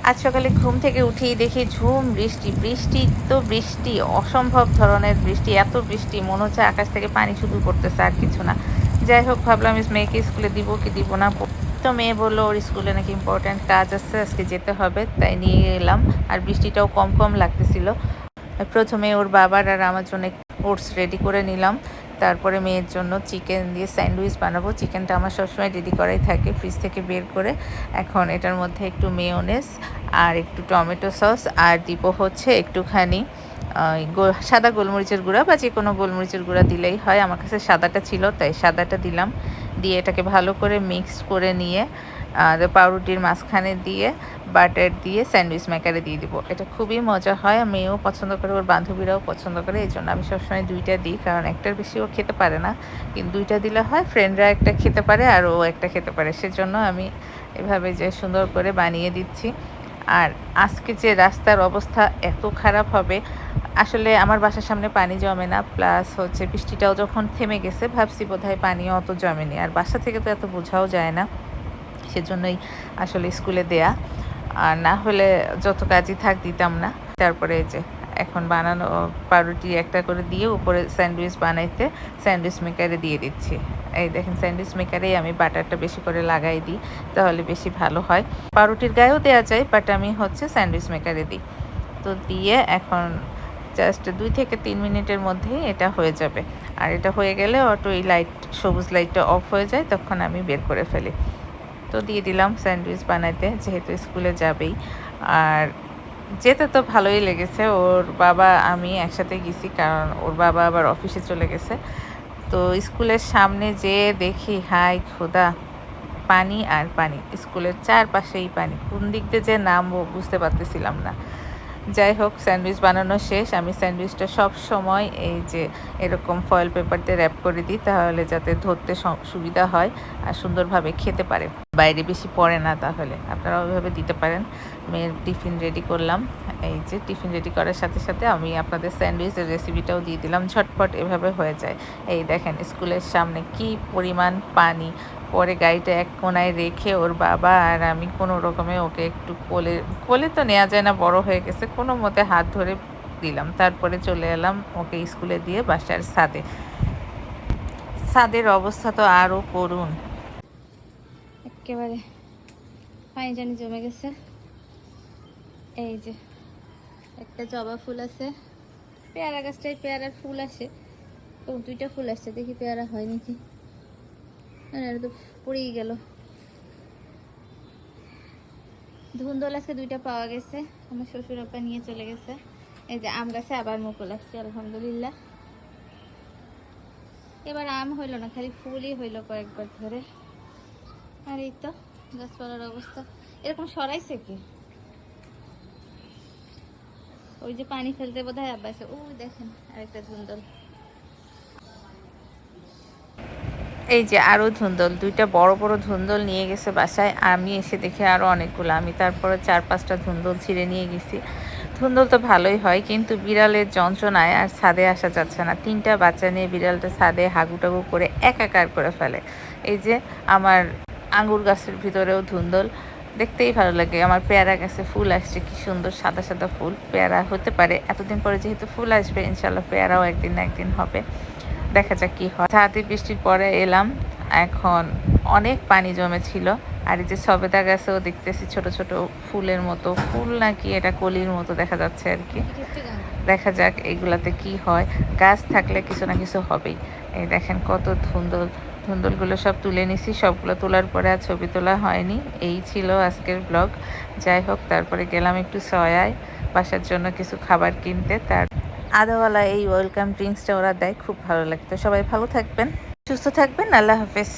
আজ সকালে ঘুম থেকে উঠেই দেখি ঝুম বৃষ্টি। বৃষ্টি তো বৃষ্টি, অসম্ভব ধরনের বৃষ্টি। এত বৃষ্টি মনে হচ্ছে আকাশ থেকে পানি শুধু পড়তেছে আর কিছু না। যাই হোক ভাবলাম মেয়েকে স্কুলে দিব কি দিব না। তো মেয়ে বলল ওর স্কুলে নাকি ইম্পর্ট্যান্ট কাজ আছে, আজকে যেতে হবে। তাই নিয়ে এলাম। আর বৃষ্টিটাও কম কম লাগতেছিল। প্রথমে ওর বাবার আর আমার জন্য ওটস রেডি করে নিলাম। তারপরে মেয়ের জন্য চিকেন দিয়ে স্যান্ডউইচ বানাবো। চিকেনটা আমার সবসময় রেডি করাই থাকে ফ্রিজ থেকে বের করে। এখন এটার মধ্যে একটু মেয়োনেজ আর একটু টমেটো সস আর দিব হচ্ছে একটুখানি সাদা গোলমরিচের গুঁড়া বা যে কোনো গোলমরিচের গুঁড়া দিলেই হয়। আমার কাছে সাদাটা ছিল তাই সাদাটা দিলাম। দিয়ে এটাকে ভালো করে মিক্স করে নিয়ে পাউরুটির মাঝখানে দিয়ে বাটার দিয়ে স্যান্ডউইচ মেকারে দিয়ে দিব। এটা খুবই মজা হয়। মেয়েও পছন্দ করে, ওর বান্ধবীরাও পছন্দ করে। এই জন্য আমি সবসময় দুইটা দিই, কারণ একটার বেশি ও খেতে পারে না। কিন্তু দুইটা দিলে হয় ফ্রেন্ডরা একটা খেতে পারে আর ও একটা খেতে পারে। সেজন্য আমি এভাবে যে সুন্দর করে বানিয়ে দিচ্ছি। আর আজকে যে রাস্তার অবস্থা এত খারাপ হবে, আসলে আমার বাসার সামনে পানি জমে না, প্লাস হচ্ছে বৃষ্টিটাও যখন থেমে গেছে ভাবছি বোধহয় পানিও অত জমেনি। আর বাসা থেকে তো এত বোঝাও যায় না, সেজন্যই আসলে স্কুলে দেয়া। আর না হলে যত কাজই থাক দিতাম না। তারপরে এই যে এখন বানানো পাউরুটি একটা করে দিয়ে উপরে স্যান্ডউইচ বানাইতে স্যান্ডউইচ মেকারে দিয়ে দিচ্ছি। এই দেখেন স্যান্ডউইচ মেকারেই আমি বাটারটা বেশি করে লাগাই দিই, তাহলে বেশি ভালো হয়। পাউরুটির গায়েও দেওয়া যায়, বাট আমি হচ্ছে স্যান্ডউইচ মেকারে দিই। তো দিয়ে এখন জাস্ট 2 থেকে 3 মিনিটের মধ্যেই এটা হয়ে যাবে। আর এটা হয়ে গেলে অটো এই লাইট সবুজ লাইটটা অফ হয়ে যায়, তখন আমি বের করে ফেলি। তো দিয়ে দিলাম স্যান্ডউইচ বানাইতে, যেহেতু স্কুলে যাবেই। আর যেতে তো ভালোই লেগেছে। ওর বাবা আমি একসাথে গেছি, কারণ ওর বাবা আবার অফিসে চলে গেছে। তো স্কুলের সামনে যেয়ে দেখি হাই খোদা, পানি আর পানি। স্কুলের চারপাশেই পানি। কোন দিক দিয়ে যে নামবো বুঝতে পারতেছিলাম না। যাই হোক স্যান্ডউইচ বানানো শেষ। আমি স্যান্ডউইচটা সব সময় এই যে এরকম ফয়েল পেপার দিয়ে র্যাপ করে দিই, তাহলে যাতে ধরতে সুবিধা হয় আর সুন্দরভাবে খেতে পারে, বাইরে বেশি পড়ে না। তাহলে আপনারা ওইভাবে দিতে পারেন। মেয়ের টিফিন রেডি করলাম। এই যে টিফিন রেডি করার সাথে সাথে আমি আপনাদের স্যান্ডউইচের রেসিপিটাও দিয়ে দিলাম। ঝটপট এভাবে হয়ে যায়। এই দেখেন স্কুলের সামনে কি পরিমাণ পানি। পরে গাড়িটা এক কোনায় রেখে ওর বাবা আর আমি কোনো রকমে ওকে একটু কোলে, কোলে তো নেওয়া যায় না, বড় হয়ে গেছে, কোনো মতে হাত ধরে দিলাম। তারপরে চলে এলাম ওকে স্কুলে দিয়ে বাসার ছাদে। ছাদের অবস্থা তো আরও করুণ, একেবারে পানি জানি জমে গেছে। এই যে একটা জবা ফুল আছে, পেয়ারা গাছটায় পেয়ারার ফুল আসে, তো 2টা ফুল আসছে, দেখি পেয়ারা হয় নাকি। এটা তো পড়েই গেল। ধুন্দল আজকে 2টা পাওয়া গেছে, আমার শ্বশুর আপা নিয়ে চলে গেছে। এই যে আম গাছে আবার মুকুল আসছে, আলহামদুলিল্লাহ। এবার আম হইলো না, খালি ফুলই হইলো কয়েকবার ধরে। আর এই তো গাছপালার অবস্থা এরকম। সরাইছে কি? ওই যে পানি ফেলতে বোধহয় আব্বা আছে। ওই দেখেন আরেকটা ধুন্দল। এই যে আরও ধুন্দল, 2টা বড় বড় ধুন্দল নিয়ে গেছে বাসায়। আমি এসে দেখি আরও অনেকগুলো। আমি তারপরে 4-5টা ধুন্দল ছিঁড়ে নিয়ে গেছি। ধুন্দল তো ভালোই হয়, কিন্তু বিড়ালের যন্ত্রণায় আর ছাদে আসা যাচ্ছে না। 3টা বাচ্চা নিয়ে বিড়ালটা ছাদে হাগুটাগু করে একাকার করে ফেলে। এই যে আমার আঙ্গুর গাছের ভিতরেও ধুন্দল, দেখতেই ভালো লাগে। আমার পেয়ারা গাছে ফুল আসছে, কি সুন্দর সাদা সাদা ফুল। পেয়ারা হতে পারে, এতদিন পরে যেহেতু ফুল আসবে ইনশাল্লাহ পেয়ারাও একদিন না একদিন হবে। দেখা যাক কি হয়। ছাদে বৃষ্টির পরে এলাম, এখন অনেক পানি জমেছিল। আর এই যে সবেদা গাছেও দেখতেছি ছোট ছোট ফুলের মতো, ফুল নাকি এটা কলির মতো দেখা যাচ্ছে আর কি। দেখা যাক এগুলাতে কি হয়। গাছ থাকলে কিছু না কিছু হবেই। এই দেখেন কত ধুন্দল। ধুন্দলগুলো সব তুলে নিছি। সবগুলো তোলার পরে আর ছবি তোলা হয়নি। এই ছিল আজকের ব্লগ। যাই হোক তারপরে গেলাম একটু সয়ায় বাসার জন্য কিছু খাবার কিনতে। তার আদাওয়ালা এই ওয়েলকাম ড্রিঙ্কসটা ওরা দেয়, খুব ভালো লাগতো। সবাই ভালো থাকবেন, সুস্থ থাকবেন। আল্লাহ হাফেজ।